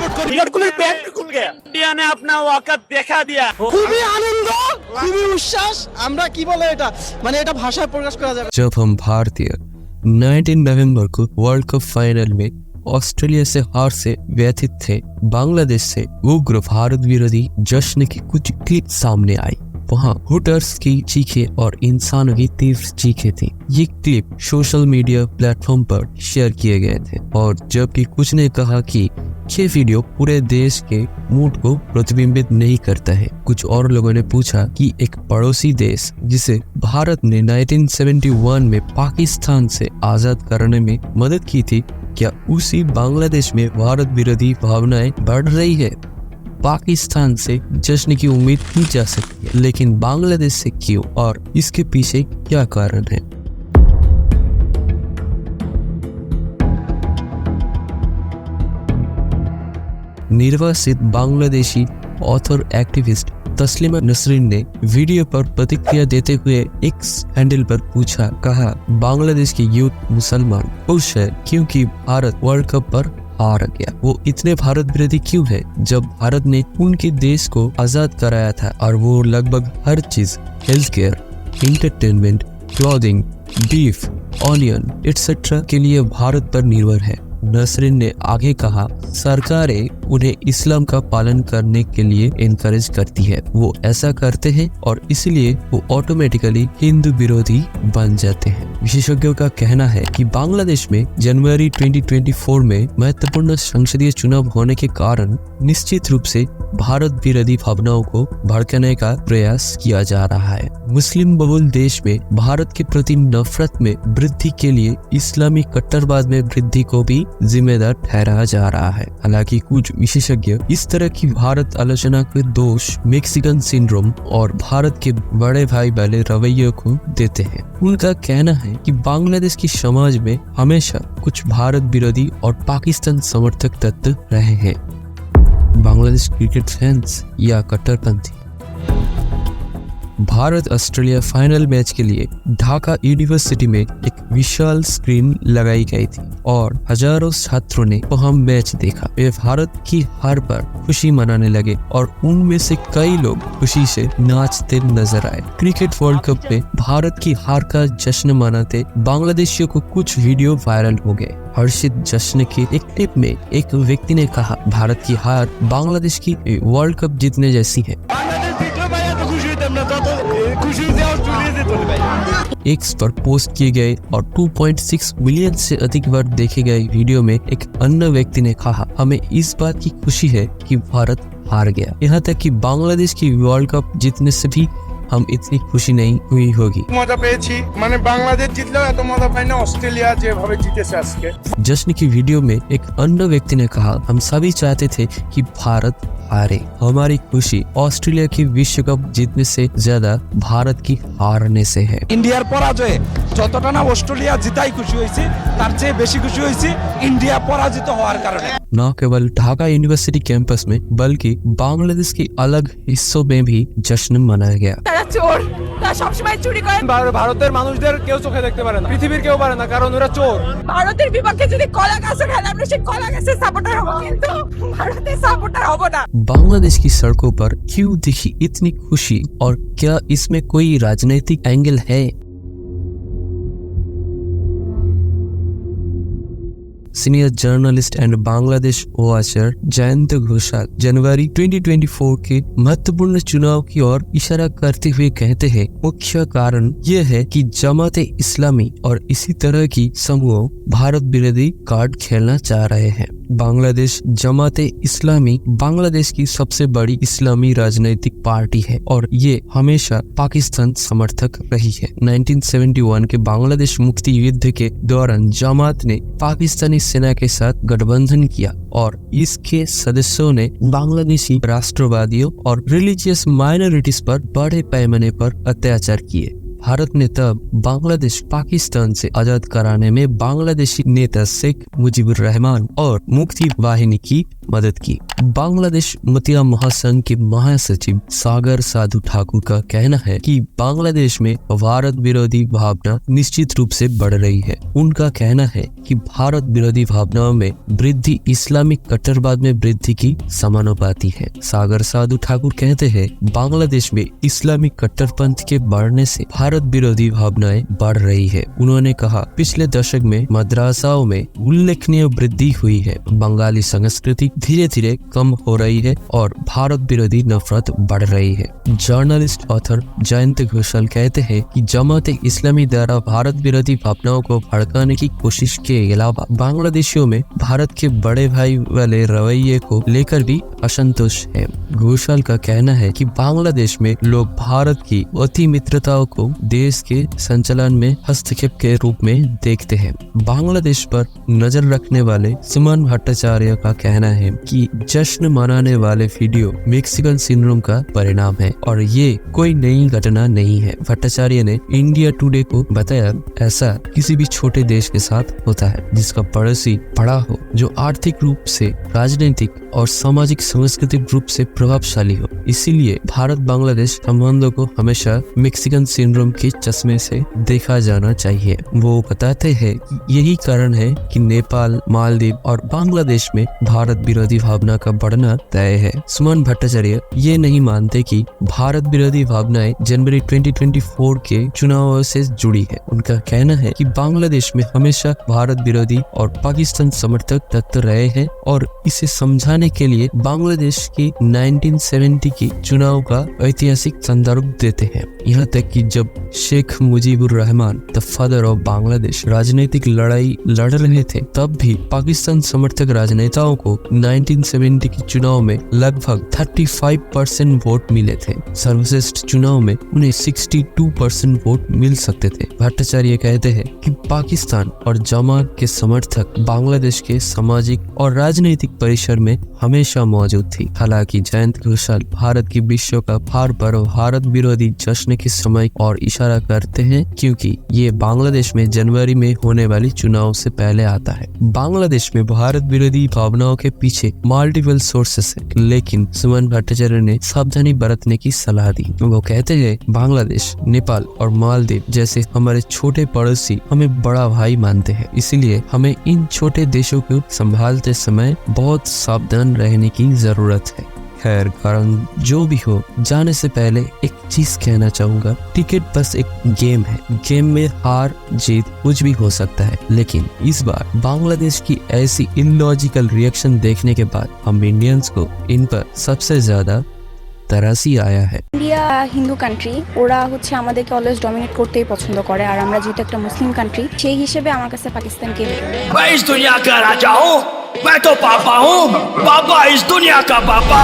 Support करी। Virat Kohli pant खुल गया, इंडिया ने अपना औकात दिखा दिया। খুবই আনন্দ, খুবই উচ্ছ্বাস। আমরা কি বলে এটা, মানে এটা ভাষায় প্রকাশ করা যাবে। जब हम भारतीय 19 नवंबर को वर्ल्ड कप फाइनल में ऑस्ट्रेलिया से हार से व्यथित थे, बांग्लादेश से उग्र भारत विरोधी जश्न की कुछ क्लिप सामने आई। वहाँ हुटर्स की चीखें और इंसानों की तीव्र चीखें थी। ये क्लिप सोशल मीडिया प्लेटफॉर्म पर शेयर किए गए थे और जबकि कुछ ने कहा कि ये वीडियो पूरे देश के मूड को प्रतिबिंबित नहीं करता है, कुछ और लोगों ने पूछा कि एक पड़ोसी देश जिसे भारत ने 1971 में पाकिस्तान से आजाद करने में मदद की थी, क्या उसी बांग्लादेश में भारत विरोधी भावनाएं बढ़ रही है? पाकिस्तान से जश्न की उम्मीद की जा सकती है, लेकिन बांग्लादेश से क्यों और इसके पीछे क्या कारण है? निर्वासित बांग्लादेशी ऑथर एक्टिविस्ट तस्लीमा नसरीन ने वीडियो पर प्रतिक्रिया देते हुए एक्स हैंडल पर कहा बांग्लादेश के यूथ मुसलमान खुश है क्योंकि भारत वर्ल्ड कप पर हार गया। वो इतने भारत विरोधी क्यों है जब भारत ने उनके देश को आजाद कराया था और वो लगभग हर चीज health care, entertainment, clothing, beef, onion etcetera के लिए भारत पर निर्भर है। नसरीन ने आगे कहा सरकारें उन्हें इस्लाम का पालन करने के लिए एनकरेज करती है, वो ऐसा करते हैं और इसलिए वो ऑटोमेटिकली हिंदू विरोधी बन जाते हैं। विशेषज्ञों का कहना है कि बांग्लादेश में जनवरी 2024 में महत्वपूर्ण संसदीय चुनाव होने के कारण निश्चित रूप से भारत विरोधी भावनाओं को भड़काने का प्रयास किया जा रहा है। मुस्लिम बहुल देश में भारत के प्रति नफरत में वृद्धि के लिए इस्लामी कट्टरवाद में वृद्धि को भी जिम्मेदार ठहराया जा रहा है। हालांकि कुछ विशेषज्ञ इस तरह की भारत आलोचना के दोष मैक्सिकन सिंड्रोम और भारत के बड़े भाई वाले रवैये को देते हैं। उनका कहना है कि बांग्लादेश की समाज में हमेशा कुछ भारत विरोधी और पाकिस्तान समर्थक तत्व रहे हैं। बांग्लादेश क्रिकेट फैंस या कट्टरपंथी। भारत ऑस्ट्रेलिया फाइनल मैच के लिए ढाका यूनिवर्सिटी में एक विशाल स्क्रीन लगाई गई थी और हजारों छात्रों ने वहां मैच देखा। वे भारत की हार पर खुशी मनाने लगे और उनमें से कई लोग खुशी से नाचते नजर आए। क्रिकेट वर्ल्ड कप में भारत की हार का जश्न मनाते बांग्लादेशियों को कुछ वीडियो वायरल हो गए। हर्षित जश्न की एक क्लिप में एक व्यक्ति ने कहा भारत की हार बांग्लादेश की वर्ल्ड कप जीतने जैसी है। एक्स पर पोस्ट किए गए और 2.6 मिलियन से अधिक बार देखे गए वीडियो में एक अन्य व्यक्ति ने कहा हमें इस बात की खुशी है कि भारत हार गया। यहाँ तक कि बांग्लादेश की वर्ल्ड कप जीतने से भी हम इतनी खुशी नहीं हुई होगी। मजा পেয়েছি মানে বাংলাদেশ জিতলেও এত মজা পাই না অস্ট্রেলিয়া যেভাবে জিতেছে আজকে। जश्न की वीडियो में एक अन्य व्यक्ति ने कहा हम सभी चाहते थे कि भारत हारे। हमारी खुशी ऑस्ट्रेलिया की विश्व कप जीतने से ज्यादा भारत की हारने से है। ইন্ডিয়ার পরাজয়ে যতটা না অস্ট্রেলিয়া জিতাই খুশি হয়েছে তার চেয়ে বেশি খুশি হয়েছে ইন্ডিয়া পরাজিত হওয়ার কারণে। न केवल ढाका यूनिवर्सिटी कैंपस में बल्कि बांग्लादेश के अलग हिस्सों में भी जश्न मनाया गया। তারা চোর, তারা সবসময় চুরি করে। ভারতের মানুষদের কেউ চোখে দেখতে পারে না, পৃথিবীর কেউ পারে না, কারণ ওরা চোর। ভারতের বিপক্ষে যদি কলা গাছও খেলে আমরা সেই কলা গাছের সাপোর্টার হবো, কিন্তু ভারতের সাপোর্টার হবো না। बांग्लादेश की सड़कों पर क्यों दिखी इतनी खुशी और क्या इसमें कोई राजनीतिक एंगल है? Senior journalist and Bangladesh watcher Jayant Ghoshal जनवरी 2024 के महत्वपूर्ण चुनाव की ओर इशारा करते हुए कहते हैं मुख्य कारण यह है कि जमाते इस्लामी और इसी तरह की समूह भारत विरोधी कार्ड खेलना चाह रहे हैं। बांग्लादेश जमाते इस्लामी बांग्लादेश की सबसे बड़ी इस्लामी राजनीतिक पार्टी है और ये हमेशा पाकिस्तान समर्थक रही है। 1971 के बांग्लादेश मुक्ति युद्ध के दौरान जमात ने पाकिस्तानी सेना के साथ गठबंधन किया और इसके सदस्यों ने बांग्लादेशी राष्ट्रवादियों और रिलीजियस माइनॉरिटीज पर बड़े पैमाने पर अत्याचार किए। भारत ने तब बांग्लादेश पाकिस्तान से आजाद कराने में बांग्लादेशी नेता शेख मुजीबुर रहमान और मुक्ति वाहिनी की मदद की। बांग्लादेश मतिया महासंघ के महासचिव सागर साधु ठाकुर का कहना है कि बांग्लादेश में भारत विरोधी भावना निश्चित रूप से बढ़ रही है। उनका कहना है कि भारत विरोधी भावनाओं में वृद्धि इस्लामिक कट्टरवाद में वृद्धि की समानुपाती है। सागर साधु ठाकुर कहते हैं बांग्लादेश में इस्लामिक कट्टरपंथ के बढ़ने से भारत विरोधी भावनाएं बढ़ रही है। उन्होंने कहा पिछले दशक में मदरसाओं में उल्लेखनीय वृद्धि हुई है। बंगाली संस्कृति धीरे धीरे कम हो रही है और भारत विरोधी नफरत बढ़ रही है। जर्नलिस्ट ऑथर जयंत घोषाल कहते हैं कि जमाते इस्लामी द्वारा भारत विरोधी भावनाओं को भड़काने की कोशिश के अलावा बांग्लादेशियों में भारत के बड़े भाई वाले रवैये को लेकर भी असंतोष है। घोषाल का कहना है कि बांग्लादेश में लोग भारत की अति मित्रताओं को देश के संचालन में हस्तक्षेप के रूप में देखते हैं। बांग्लादेश पर नजर रखने वाले सुमन भट्टाचार्य का कहना है कि जश्न मनाने वाले वीडियो मैक्सिकन सिंड्रोम का परिणाम है और ये कोई नई घटना नहीं है। भट्टाचार्य ने इंडिया टुडे को बताया ऐसा किसी भी छोटे देश के साथ होता है जिसका पड़ोसी बड़ा हो, जो आर्थिक रूप से, राजनीतिक और सामाजिक सांस्कृतिक रूप से प्रभावशाली हो। इसीलिए भारत बांग्लादेश संबंधों को हमेशा मैक्सिकन सिंड्रोम के चश्मे से देखा जाना चाहिए। वो बताते हैं कि यही कारण है कि नेपाल, मालदीव और बांग्लादेश में भारत विरोधी भावना का बढ़ना तय है। सुमन भट्टाचार्य ये नहीं मानते कि भारत विरोधी भावनाएं जनवरी 2024 के चुनावों से जुड़ी है। उनका कहना है कि बांग्लादेश में हमेशा भारत विरोधी और पाकिस्तान समर्थक तत्व रहे हैं और इसे समझाने के लिए बांग्लादेश की 1970 की चुनाव का ऐतिहासिक संदर्भ देते हैं। यहाँ तक कि जब Sheikh Mujibur Rahman the father of Bangladesh राजनीतिक लड़ाई लड़ रहे थे तब भी पाकिस्तान समर्थक राजनेताओं को 1970 के चुनाव में लगभग 35% वोट मिले थे। सर्वश्रेष्ठ चुनाव में उन्हें 62% वोट मिल सकते थे। भट्टाचार्य कहते हैं कि पाकिस्तान और जमात के समर्थक बांग्लादेश के सामाजिक और राजनीतिक परिसर में हमेशा मौजूद थी। हालांकि जयंत घोषाल भारत की विश्व का भार पर भारत विरोधी जश्न के समय और इशारा करते हैं क्योंकि ये बांग्लादेश में जनवरी में होने वाली चुनाव से पहले आता है। बांग्लादेश में भारत विरोधी भावनाओं के पीछे मल्टीपल सोर्सेस है, लेकिन सुमन भट्टाचार्य ने सावधानी बरतने की सलाह दी। वो कहते हैं बांग्लादेश, नेपाल और मालदीव जैसे हमारे छोटे पड़ोसी हमें बड़ा भाई मानते हैं, इसलिए हमें इन छोटे देशों को संभालते समय बहुत सावधान रहने की जरूरत है। खैर, कारण जो भी हो, जाने से पहले एक चीज कहना चाहूंगा, क्रिकेट बस एक गेम है। गेम में हार जीत कुछ भी हो सकता है, लेकिन इस बार बांग्लादेश की ऐसी इलॉजिकल रिएक्शन देखने के बाद हम इंडियंस को इन पर सबसे ज्यादा तरासी आया है। इंडिया हिंदू কান্ট্রি, ওরা হচ্ছে আমাদেরকে অলওয়েজ ডমিনেট করতেই পছন্দ করে, আর আমরা যেহেতু একটা মুসলিম কান্ট্রি সেই হিসেবে আমার কাছে পাকিস্তানকে मैं इस दुनिया का राजा हूँ, मैं तो पापा हूँ, पापा इस दुनिया का पापा।